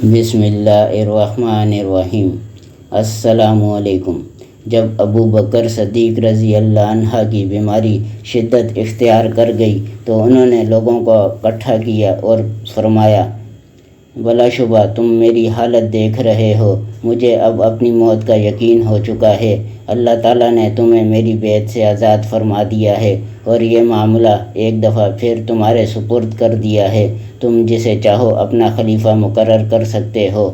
بسم اللہ الرحمن الرحیم۔ السلام علیکم۔ جب ابو بکر صدیق رضی اللہ عنہ کی بیماری شدت اختیار کر گئی تو انہوں نے لوگوں کو اکٹھا کیا اور فرمایا، بلا شبہ تم میری حالت دیکھ رہے ہو، مجھے اب اپنی موت کا یقین ہو چکا ہے۔ اللہ تعالیٰ نے تمہیں میری بیعت سے آزاد فرما دیا ہے اور یہ معاملہ ایک دفعہ پھر تمہارے سپرد کر دیا ہے۔ تم جسے چاہو اپنا خلیفہ مقرر کر سکتے ہو۔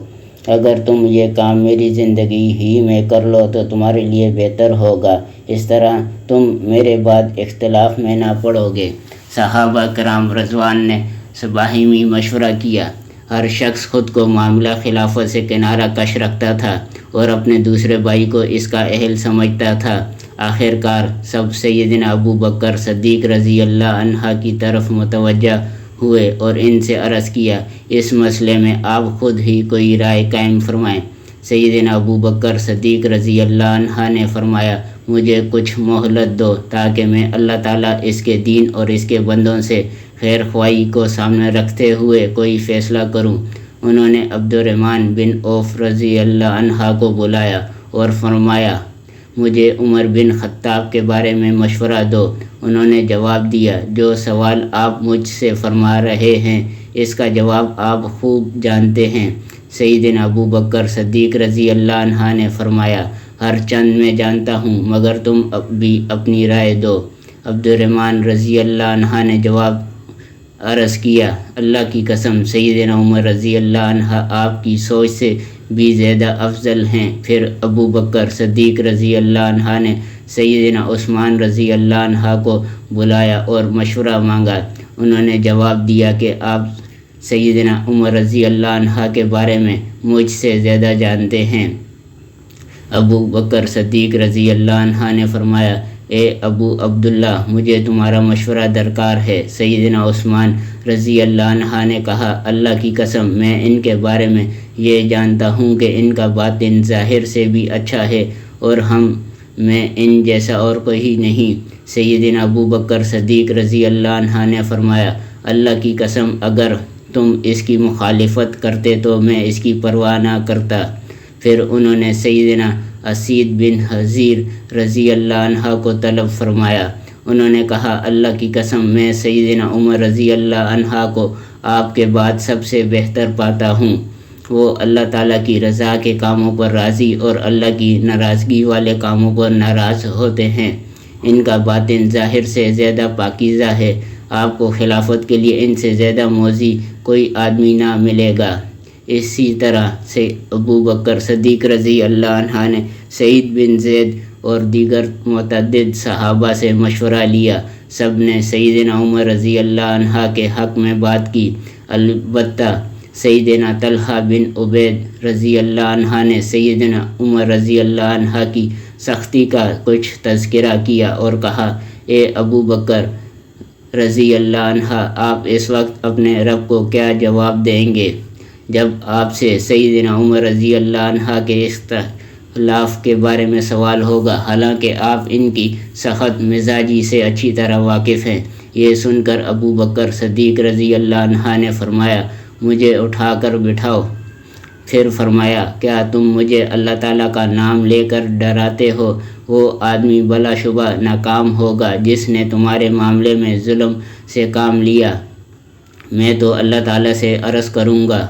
اگر تم یہ کام میری زندگی ہی میں کر لو تو تمہارے لیے بہتر ہوگا، اس طرح تم میرے بعد اختلاف میں نہ پڑو گے۔ صحابہ کرام رضوان نے باہمی مشورہ کیا۔ ہر شخص خود کو معاملہ خلافت سے کنارہ کش رکھتا تھا اور اپنے دوسرے بھائی کو اس کا اہل سمجھتا تھا۔ آخر کار سب سیدنا ابو بکر صدیق رضی اللہ عنہ کی طرف متوجہ ہوئے اور ان سے عرض کیا، اس مسئلے میں آپ خود ہی کوئی رائے قائم فرمائیں۔ سیدنا ابو بکر صدیق رضی اللہ عنہ نے فرمایا، مجھے کچھ مہلت دو تاکہ میں اللہ تعالیٰ اس کے دین اور اس کے بندوں سے خیر خواہی کو سامنے رکھتے ہوئے کوئی فیصلہ کروں۔ انہوں نے عبد الرحمن بن عوف رضی اللہ عنہ کو بلایا اور فرمایا، مجھے عمر بن خطاب کے بارے میں مشورہ دو۔ انہوں نے جواب دیا، جو سوال آپ مجھ سے فرما رہے ہیں اس کا جواب آپ خوب جانتے ہیں۔ سیدنا ابو بکر صدیق رضی اللہ عنہ نے فرمایا، ہر چند میں جانتا ہوں، مگر تم بھی اپنی رائے دو۔ عبد الرحمن رضی اللہ عنہ نے جواب عرض کیا، اللہ کی قسم سیدنا عمر رضی اللہ عنہ آپ کی سوچ سے بھی زیادہ افضل ہیں۔ پھر ابو بکر صدیق رضی اللہ عنہ نے سیدنا عثمان رضی اللہ عنہ کو بلایا اور مشورہ مانگا۔ انہوں نے جواب دیا کہ آپ سیدنا عمر رضی اللہ عنہ کے بارے میں مجھ سے زیادہ جانتے ہیں۔ ابو بکر صدیق رضی اللہ عنہ نے فرمایا، اے ابو عبداللہ، مجھے تمہارا مشورہ درکار ہے۔ سیدنا عثمان رضی اللہ عنہ نے کہا، اللہ کی قسم میں ان کے بارے میں یہ جانتا ہوں کہ ان کا باطن ظاہر سے بھی اچھا ہے اور ہم میں ان جیسا اور کوئی نہیں۔ سیدنا ابو بکر صدیق رضی اللہ عنہ نے فرمایا، اللہ کی قسم اگر تم اس کی مخالفت کرتے تو میں اس کی پرواہ نہ کرتا۔ پھر انہوں نے سیدنا اسید بن حضیر رضی اللہ عنہ کو طلب فرمایا۔ انہوں نے کہا، اللہ کی قسم میں سیدنا عمر رضی اللہ عنہ کو آپ کے بعد سب سے بہتر پاتا ہوں۔ وہ اللہ تعالیٰ کی رضا کے کاموں پر راضی اور اللہ کی ناراضگی والے کاموں پر ناراض ہوتے ہیں۔ ان کا باطن ظاہر سے زیادہ پاکیزہ ہے۔ آپ کو خلافت کے لیے ان سے زیادہ موذی کوئی آدمی نہ ملے گا۔ اسی طرح سے ابو بکر صدیق رضی اللہ عنہ نے سعید بن زید اور دیگر متعدد صحابہ سے مشورہ لیا۔ سب نے سیدنا عمر رضی اللہ عنہ کے حق میں بات کی۔ البتہ سیدنا طلحہ بن عبید رضی اللہ عنہ نے سیدنا عمر رضی اللہ عنہ کی سختی کا کچھ تذکرہ کیا اور کہا، اے ابو بکر رضی اللہ عنہ، آپ اس وقت اپنے رب کو کیا جواب دیں گے جب آپ سے سیدنا عمر رضی اللہ عنہ کے اختلاف کے بارے میں سوال ہوگا، حالانکہ آپ ان کی سخت مزاجی سے اچھی طرح واقف ہیں۔ یہ سن کر ابو بکر صدیق رضی اللہ عنہ نے فرمایا، مجھے اٹھا کر بٹھاؤ۔ پھر فرمایا، کیا تم مجھے اللہ تعالیٰ کا نام لے کر ڈراتے ہو؟ وہ آدمی بلا شبہ ناکام ہوگا جس نے تمہارے معاملے میں ظلم سے کام لیا۔ میں تو اللہ تعالیٰ سے عرض کروں گا،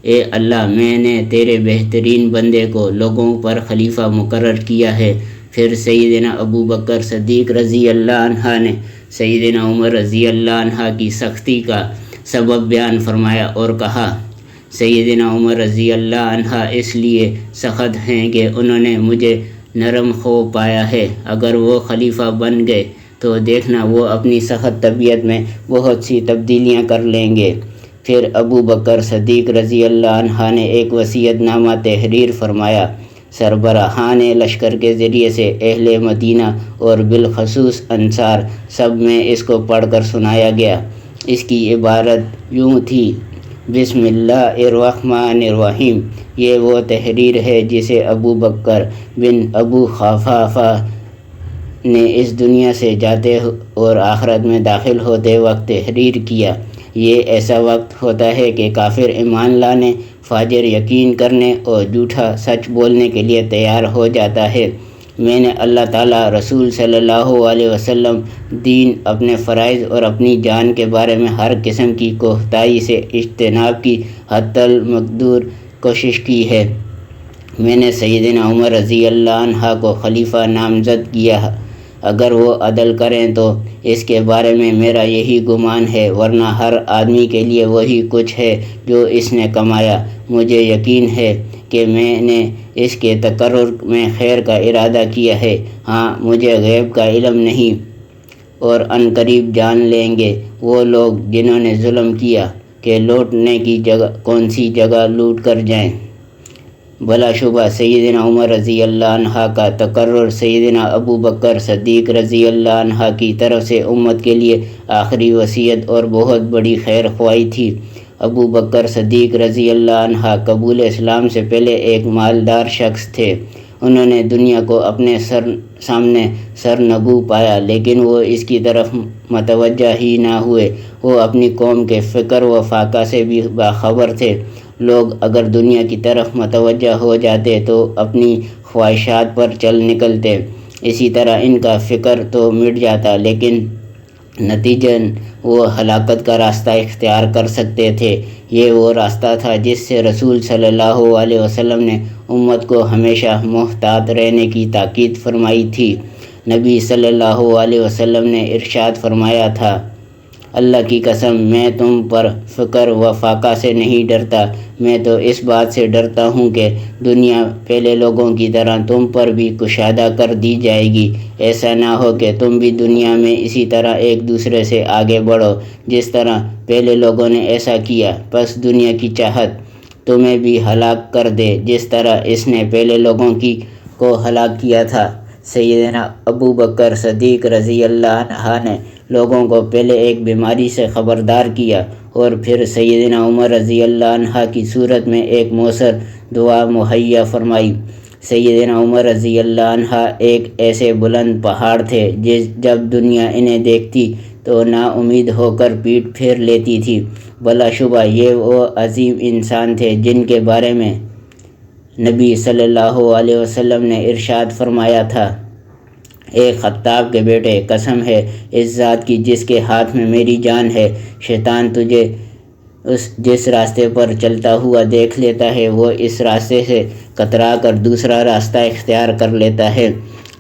اے اللہ، میں نے تیرے بہترین بندے کو لوگوں پر خلیفہ مقرر کیا ہے۔ پھر سیدنا ابو بکر صدیق رضی اللہ عنہ نے سیدنا عمر رضی اللہ عنہ کی سختی کا سبب بیان فرمایا اور کہا، سیدنا عمر رضی اللہ عنہ اس لیے سخت ہیں کہ انہوں نے مجھے نرم خو پایا ہے۔ اگر وہ خلیفہ بن گئے تو دیکھنا وہ اپنی سخت طبیعت میں بہت سی تبدیلیاں کر لیں گے۔ پھر ابو بکر صدیق رضی اللہ عنہ نے ایک وصیت نامہ تحریر فرمایا۔ سربراہان لشکر کے ذریعے سے اہل مدینہ اور بالخصوص انصار سب میں اس کو پڑھ کر سنایا گیا۔ اس کی عبارت یوں تھی، بسم اللہ الرحمن الرحیم۔ یہ وہ تحریر ہے جسے ابو بکر بن ابو قحافہ نے اس دنیا سے جاتے اور آخرت میں داخل ہوتے وقت تحریر کیا۔ یہ ایسا وقت ہوتا ہے کہ کافر ایمان لانے فاجر یقین کرنے اور جھوٹا سچ بولنے کے لیے تیار ہو جاتا ہے۔ میں نے اللہ تعالیٰ، رسول صلی اللہ علیہ وسلم، دین، اپنے فرائض اور اپنی جان کے بارے میں ہر قسم کی کوتاہی سے اجتناب کی حتی المقدور کوشش کی ہے۔ میں نے سیدنا عمر رضی اللہ عنہ کو خلیفہ نامزد کیا۔ اگر وہ عدل کریں تو اس کے بارے میں میرا یہی گمان ہے، ورنہ ہر آدمی کے لیے وہی کچھ ہے جو اس نے کمایا۔ مجھے یقین ہے کہ میں نے اس کے تقرر میں خیر کا ارادہ کیا ہے۔ ہاں، مجھے غیب کا علم نہیں، اور عنقریب جان لیں گے وہ لوگ جنہوں نے ظلم کیا کہ لوٹنے کی جگہ کون سی جگہ لوٹ کر جائیں۔ بلا شبہ سیدنا عمر رضی اللہ عنہ کا تقرر سیدنا ابو بکر صدیق رضی اللہ عنہ کی طرف سے امت کے لیے آخری وصیت اور بہت بڑی خیر خواہی تھی۔ ابو بکر صدیق رضی اللہ عنہ قبول اسلام سے پہلے ایک مالدار شخص تھے۔ انہوں نے دنیا کو اپنے سامنے سرنگو پایا، لیکن وہ اس کی طرف متوجہ ہی نہ ہوئے۔ وہ اپنی قوم کے فقر و فاقہ سے بھی باخبر تھے۔ لوگ اگر دنیا کی طرف متوجہ ہو جاتے تو اپنی خواہشات پر چل نکلتے، اسی طرح ان کا فقر تو مٹ جاتا، لیکن نتیجاً وہ ہلاکت کا راستہ اختیار کر سکتے تھے۔ یہ وہ راستہ تھا جس سے رسول صلی اللہ علیہ وسلم نے امت کو ہمیشہ محتاط رہنے کی تاکید فرمائی تھی۔ نبی صلی اللہ علیہ وسلم نے ارشاد فرمایا تھا، اللہ کی قسم، میں تم پر فقر و فاقہ سے نہیں ڈرتا، میں تو اس بات سے ڈرتا ہوں کہ دنیا پہلے لوگوں کی طرح تم پر بھی کشادہ کر دی جائے گی۔ ایسا نہ ہو کہ تم بھی دنیا میں اسی طرح ایک دوسرے سے آگے بڑھو جس طرح پہلے لوگوں نے ایسا کیا، پس دنیا کی چاہت تمہیں بھی ہلاک کر دے جس طرح اس نے پہلے لوگوں کو ہلاک کیا تھا۔ سیدنا ابو بکر صدیق رضی اللہ عنہ نے لوگوں کو پہلے ایک بیماری سے خبردار کیا اور پھر سیدنا عمر رضی اللہ عنہ کی صورت میں ایک مؤثر دعا مہیا فرمائی۔ سیدنا عمر رضی اللہ عنہ ایک ایسے بلند پہاڑ تھے جب دنیا انہیں دیکھتی تو نا امید ہو کر پیٹ پھیر لیتی تھی۔ بلا شبہ یہ وہ عظیم انسان تھے جن کے بارے میں نبی صلی اللہ علیہ وسلم نے ارشاد فرمایا تھا، اے خطاب کے بیٹے، قسم ہے اس ذات کی جس کے ہاتھ میں میری جان ہے، شیطان تجھے جس راستے پر چلتا ہوا دیکھ لیتا ہے وہ اس راستے سے کترا کر دوسرا راستہ اختیار کر لیتا ہے۔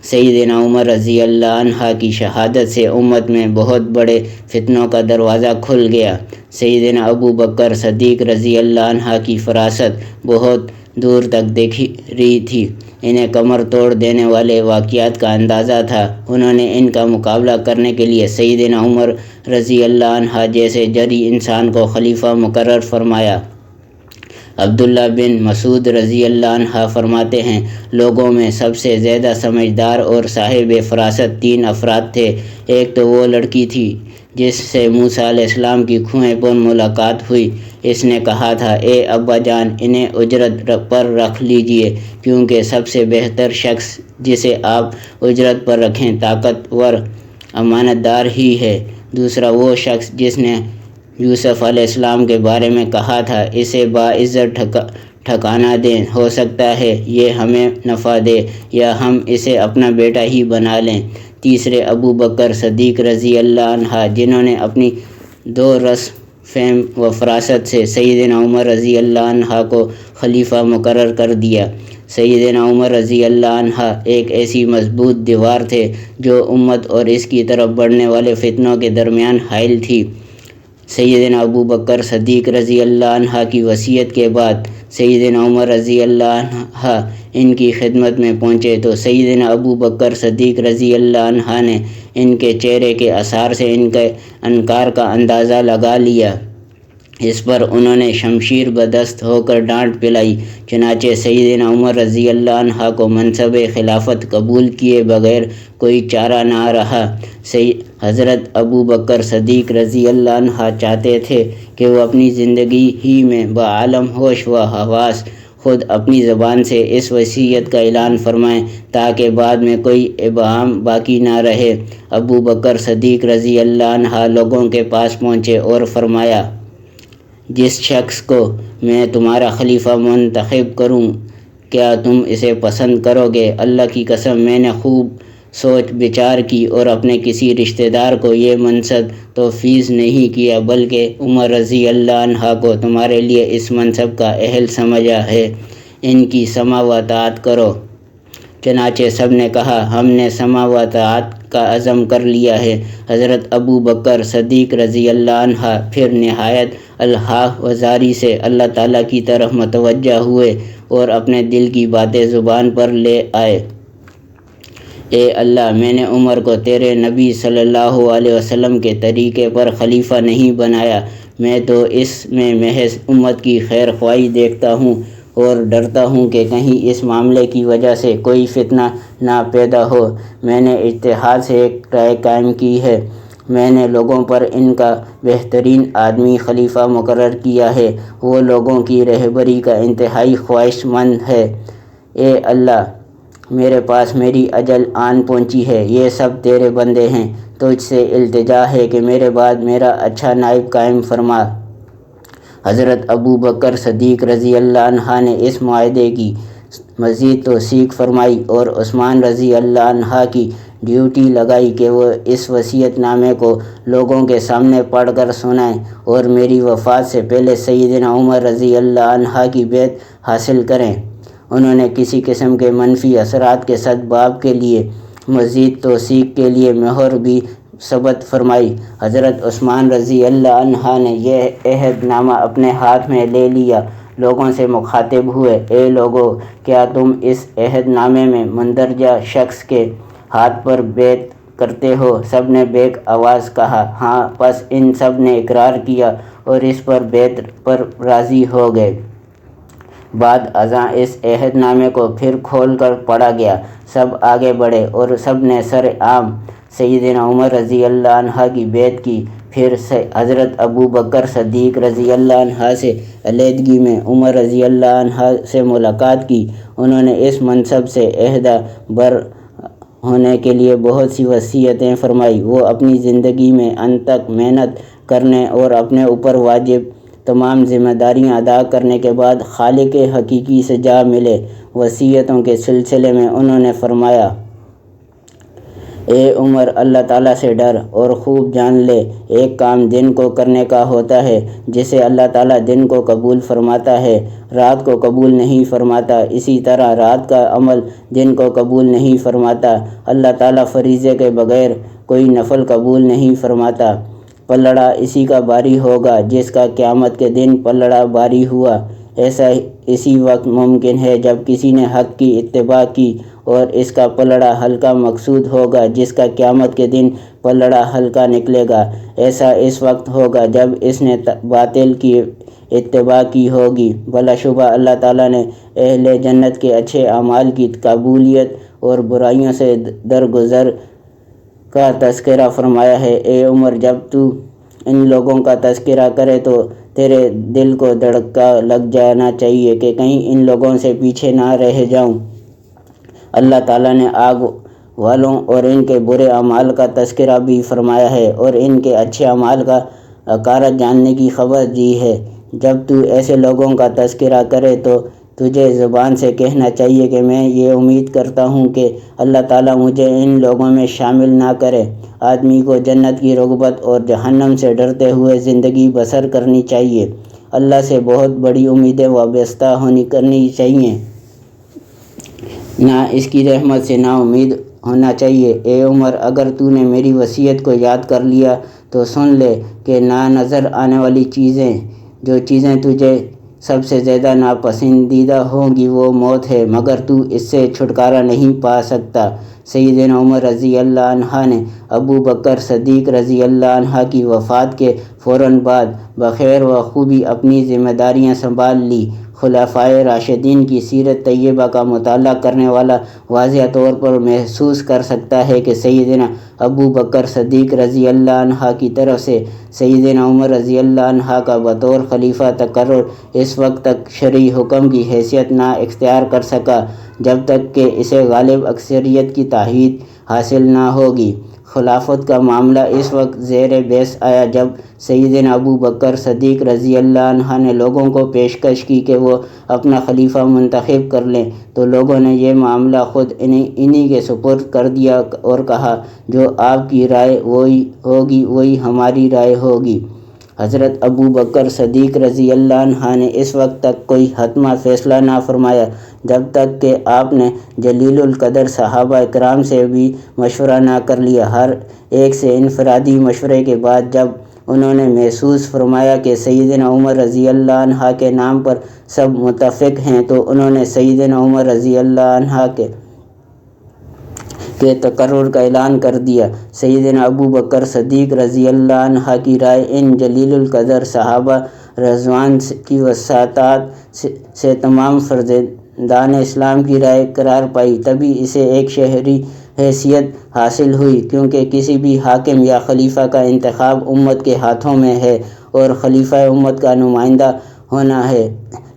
سیدنا عمر رضی اللہ عنہ کی شہادت سے امت میں بہت بڑے فتنوں کا دروازہ کھل گیا۔ سیدنا ابو بکر صدیق رضی اللہ عنہ کی فراست بہت دور تک دیکھی رہی تھی۔ انہیں کمر توڑ دینے والے واقعات کا اندازہ تھا۔ انہوں نے ان کا مقابلہ کرنے کے لیے سیدنا عمر رضی اللہ عنہ جیسے جری انسان کو خلیفہ مقرر فرمایا۔ عبداللہ بن مسعود رضی اللہ عنہ فرماتے ہیں، لوگوں میں سب سے زیادہ سمجھدار اور صاحب فراست 3 افراد تھے۔ ایک تو وہ لڑکی تھی جس سے موسیٰ علیہ السلام کی کنویں پر ملاقات ہوئی۔ اس نے کہا تھا، اے ابا جان، انہیں اجرت پر رکھ لیجئے، کیونکہ سب سے بہتر شخص جسے آپ اجرت پر رکھیں طاقتور امانت دار ہی ہے۔ دوسرا وہ شخص جس نے یوسف علیہ السلام کے بارے میں کہا تھا، اسے باعزت ٹھکانہ دیں، ہو سکتا ہے یہ ہمیں نفع دے یا ہم اسے اپنا بیٹا ہی بنا لیں۔ تیسرے ابو بکر صدیق رضی اللہ عنہ، جنہوں نے اپنی 2 رس فہم و فراست سے سیدنا عمر رضی اللہ عنہ کو خلیفہ مقرر کر دیا۔ سیدنا عمر رضی اللہ عنہ ایک ایسی مضبوط دیوار تھے جو امت اور اس کی طرف بڑھنے والے فتنوں کے درمیان حائل تھی۔ سیدنا ابو بکر صدیق رضی اللہ عنہ کی وصیت کے بعد سیدنا عمر رضی اللہ عنہ ان کی خدمت میں پہنچے تو سیدنا ابو بکر صدیق رضی اللہ عنہ نے ان کے چہرے کے آثار سے ان کے انکار کا اندازہ لگا لیا۔ اس پر انہوں نے شمشیر بدست ہو کر ڈانٹ پلائی۔ چنانچہ سیدنا عمر رضی اللہ عنہ کو منصب خلافت قبول کیے بغیر کوئی چارہ نہ رہا۔ حضرت ابو بکر صدیق رضی اللہ عنہ چاہتے تھے کہ وہ اپنی زندگی ہی میں بعالم ہوش و حواس خود اپنی زبان سے اس وصیت کا اعلان فرمائیں تاکہ بعد میں کوئی ابہام باقی نہ رہے۔ ابو بکر صدیق رضی اللہ عنہ لوگوں کے پاس پہنچے اور فرمایا، جس شخص کو میں تمہارا خلیفہ منتخب کروں، کیا تم اسے پسند کرو گے؟ اللہ کی قسم میں نے خوب سوچ بچار کی اور اپنے کسی رشتہ دار کو یہ منصب تفویض نہیں کیا، بلکہ عمر رضی اللہ عنہ کو تمہارے لیے اس منصب کا اہل سمجھا ہے، ان کی سماع و اطاعت کرو۔ چنانچہ سب نے کہا، ہم نے سماع و اطاعت کا عزم کر لیا ہے۔ حضرت ابو بکر صدیق رضی اللہ عنہ پھر نہایت الحاح و زاری سے اللہ تعالیٰ کی طرف متوجہ ہوئے اور اپنے دل کی باتیں زبان پر لے آئے۔ اے اللہ، میں نے عمر کو تیرے نبی صلی اللہ علیہ وسلم کے طریقے پر خلیفہ نہیں بنایا، میں تو اس میں محض امت کی خیر خواہی دیکھتا ہوں اور ڈرتا ہوں کہ کہیں اس معاملے کی وجہ سے کوئی فتنہ نہ پیدا ہو۔ میں نے اجتہاد سے ایک رائے قائم کی ہے، میں نے لوگوں پر ان کا بہترین آدمی خلیفہ مقرر کیا ہے، وہ لوگوں کی رہبری کا انتہائی خواہش مند ہے۔ اے اللہ، میرے پاس میری اجل آن پہنچی ہے، یہ سب تیرے بندے ہیں، تجھ سے التجا ہے کہ میرے بعد میرا اچھا نائب قائم فرما۔ حضرت ابو بکر صدیق رضی اللہ عنہ نے اس معاہدے کی مزید توثیق فرمائی اور عثمان رضی اللہ عنہ کی ڈیوٹی لگائی کہ وہ اس وصیت نامے کو لوگوں کے سامنے پڑھ کر سنائیں اور میری وفات سے پہلے سیدنا عمر رضی اللہ عنہ کی بیعت حاصل کریں۔ انہوں نے کسی قسم کے منفی اثرات کے سدباب کے لیے مزید توثیق کے لیے مہر بھی ثبت فرمائی۔ حضرت عثمان رضی اللہ عنہ نے یہ عہد نامہ اپنے ہاتھ میں لے لیا، لوگوں سے مخاطب ہوئے، اے لوگو، کیا تم اس عہد نامے میں مندرجہ شخص کے ہاتھ پر بیعت کرتے ہو؟ سب نے بیک آواز کہا، ہاں۔ پس ان سب نے اقرار کیا اور اس پر بیعت پر راضی ہو گئے۔ بعد ازاں اس عہد نامے کو پھر کھول کر پڑھا گیا، سب آگے بڑھے اور سب نے سر عام سیدنا عمر رضی اللہ عنہ کی بیعت کی۔ پھر حضرت ابو بکر صدیق رضی اللہ عنہ سے علیحدگی میں عمر رضی اللہ عنہ سے ملاقات کی۔ انہوں نے اس منصب سے عہدہ بر ہونے کے لیے بہت سی وصیتیں فرمائی۔ وہ اپنی زندگی میں انت تک محنت کرنے اور اپنے اوپر واجب تمام ذمہ داریاں ادا کرنے کے بعد خالق حقیقی سے جا ملے۔ وصیتوں کے سلسلے میں انہوں نے فرمایا، اے عمر، اللہ تعالیٰ سے ڈر اور خوب جان لے، ایک کام دن کو کرنے کا ہوتا ہے جسے اللہ تعالیٰ دن کو قبول فرماتا ہے، رات کو قبول نہیں فرماتا، اسی طرح رات کا عمل دن کو قبول نہیں فرماتا۔ اللہ تعالیٰ فریضے کے بغیر کوئی نفل قبول نہیں فرماتا۔ پلڑا اسی کا باری ہوگا جس کا قیامت کے دن پلڑا باری ہوا۔ ایسا اسی وقت ممکن ہے جب کسی نے حق کی اتباع کی اور اس کا پلڑا ہلکا مقصود ہوگا جس کا قیامت کے دن پلڑا ہلکا نکلے گا۔ ایسا اس وقت ہوگا جب اس نے باطل کی اتباع کی ہوگی۔ بلا شبہ اللہ تعالیٰ نے اہل جنت کے اچھے اعمال کی قبولیت اور برائیوں سے درگزر کا تذکرہ فرمایا ہے۔ اے عمر، جب تو ان لوگوں کا تذکرہ کرے تو تیرے دل کو دھڑکا لگ جانا چاہیے کہ کہیں ان لوگوں سے پیچھے نہ رہ جاؤں۔ اللہ تعالیٰ نے آگ والوں اور ان کے برے اعمال کا تذکرہ بھی فرمایا ہے اور ان کے اچھے اعمال کا حقارت جاننے کی خبر دی ہے۔ جب تو ایسے لوگوں کا تذکرہ کرے تو تجھے زبان سے کہنا چاہیے کہ میں یہ امید کرتا ہوں کہ اللہ تعالیٰ مجھے ان لوگوں میں شامل نہ کرے۔ آدمی کو جنت کی رغبت اور جہنم سے ڈرتے ہوئے زندگی بسر کرنی چاہیے۔ اللہ سے بہت بڑی امیدیں وابستہ کرنی چاہیے، نہ اس کی رحمت سے نا امید ہونا چاہیے۔ اے عمر، اگر تو نے میری وصیت کو یاد کر لیا تو سن لے کہ نا نظر آنے والی چیزیں، جو چیزیں تجھے سب سے زیادہ ناپسندیدہ ہوں گی، وہ موت ہے، مگر تو اس سے چھٹکارا نہیں پا سکتا۔ سیدنا عمر رضی اللہ عنہ نے ابو بکر صدیق رضی اللہ عنہ کی وفات کے فوراً بعد بخیر و خوبی اپنی ذمہ داریاں سنبھال لی۔ خلفائے راشدین کی سیرت طیبہ کا مطالعہ کرنے والا واضح طور پر محسوس کر سکتا ہے کہ سیدنا ابو بکر صدیق رضی اللہ عنہ کی طرف سے سیدنا عمر رضی اللہ عنہ کا بطور خلیفہ تقرر اس وقت تک شرعی حکم کی حیثیت نہ اختیار کر سکا جب تک کہ اسے غالب اکثریت کی تائید حاصل نہ ہوگی۔ خلافت کا معاملہ اس وقت زیر بحث آیا جب سیدنا ابو بکر صدیق رضی اللہ عنہ نے لوگوں کو پیشکش کی کہ وہ اپنا خلیفہ منتخب کر لیں، تو لوگوں نے یہ معاملہ خود انہی کے سپرد کر دیا اور کہا جو آپ کی رائے وہی ہوگی وہی ہماری رائے ہوگی۔ حضرت ابو بکر صدیق رضی اللہ عنہ نے اس وقت تک کوئی حتمی فیصلہ نہ فرمایا جب تک کہ آپ نے جلیل القدر صحابہ کرام سے بھی مشورہ نہ کر لیا۔ ہر ایک سے انفرادی مشورے کے بعد جب انہوں نے محسوس فرمایا کہ سیدنا عمر رضی اللہ عنہ کے نام پر سب متفق ہیں تو انہوں نے سیدنا عمر رضی اللہ عنہ کے تقرر کا اعلان کر دیا۔ سیدنا ابو بکر صدیق رضی اللہ عنہ کی رائے ان جلیل القدر صحابہ رضوان کی وساطت سے تمام فرزندان اسلام کی رائے قرار پائی، تبھی اسے ایک شرعی حیثیت حاصل ہوئی، کیونکہ کسی بھی حاکم یا خلیفہ کا انتخاب امت کے ہاتھوں میں ہے اور خلیفہ امت کا نمائندہ ہونا ہے،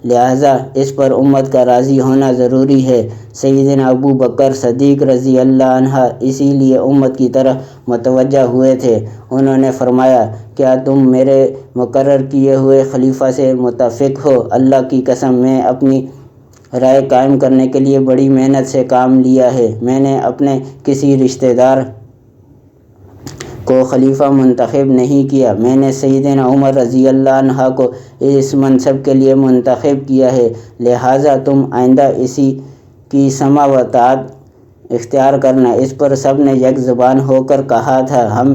لہٰذا اس پر امت کا راضی ہونا ضروری ہے۔ سیدنا ابو بکر صدیق رضی اللہ عنہ اسی لیے امت کی طرف متوجہ ہوئے تھے۔ انہوں نے فرمایا، کیا تم میرے مقرر کیے ہوئے خلیفہ سے متفق ہو؟ اللہ کی قسم، میں اپنی رائے قائم کرنے کے لیے بڑی محنت سے کام لیا ہے۔ میں نے اپنے کسی رشتہ دار کو خلیفہ منتخب نہیں کیا، میں نے سیدنا عمر رضی اللہ عنہ کو اس منصب کے لیے منتخب کیا ہے، لہٰذا تم آئندہ اسی کی سماع و اطاعت اختیار کرنا۔ اس پر سب نے یک زبان ہو کر کہا تھا، ہم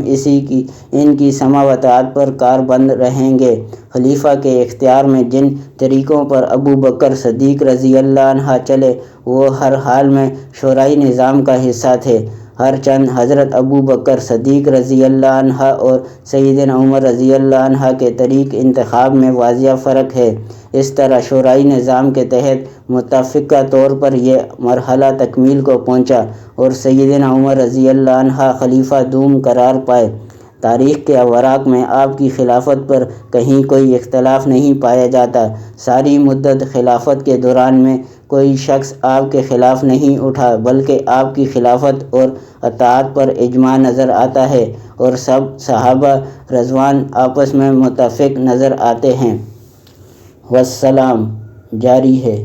ان کی سماع و اطاعت پر کاربند رہیں گے۔ خلیفہ کے اختیار میں جن طریقوں پر ابو بکر صدیق رضی اللہ عنہ چلے وہ ہر حال میں شورائی نظام کا حصہ تھے، ہر چند حضرت ابو بکر صدیق رضی اللہ عنہ اور سیدنا عمر رضی اللہ عنہ کے طریق انتخاب میں واضح فرق ہے۔ اس طرح شورائی نظام کے تحت متفقہ طور پر یہ مرحلہ تکمیل کو پہنچا اور سیدنا عمر رضی اللہ عنہ خلیفہ دوم قرار پائے۔ تاریخ کے اوراق میں آپ کی خلافت پر کہیں کوئی اختلاف نہیں پایا جاتا۔ ساری مدت خلافت کے دوران میں کوئی شخص آپ کے خلاف نہیں اٹھا، بلکہ آپ کی خلافت اور اطاعت پر اجماع نظر آتا ہے اور سب صحابہ رضوان آپس میں متفق نظر آتے ہیں۔ والسلام جاری ہے۔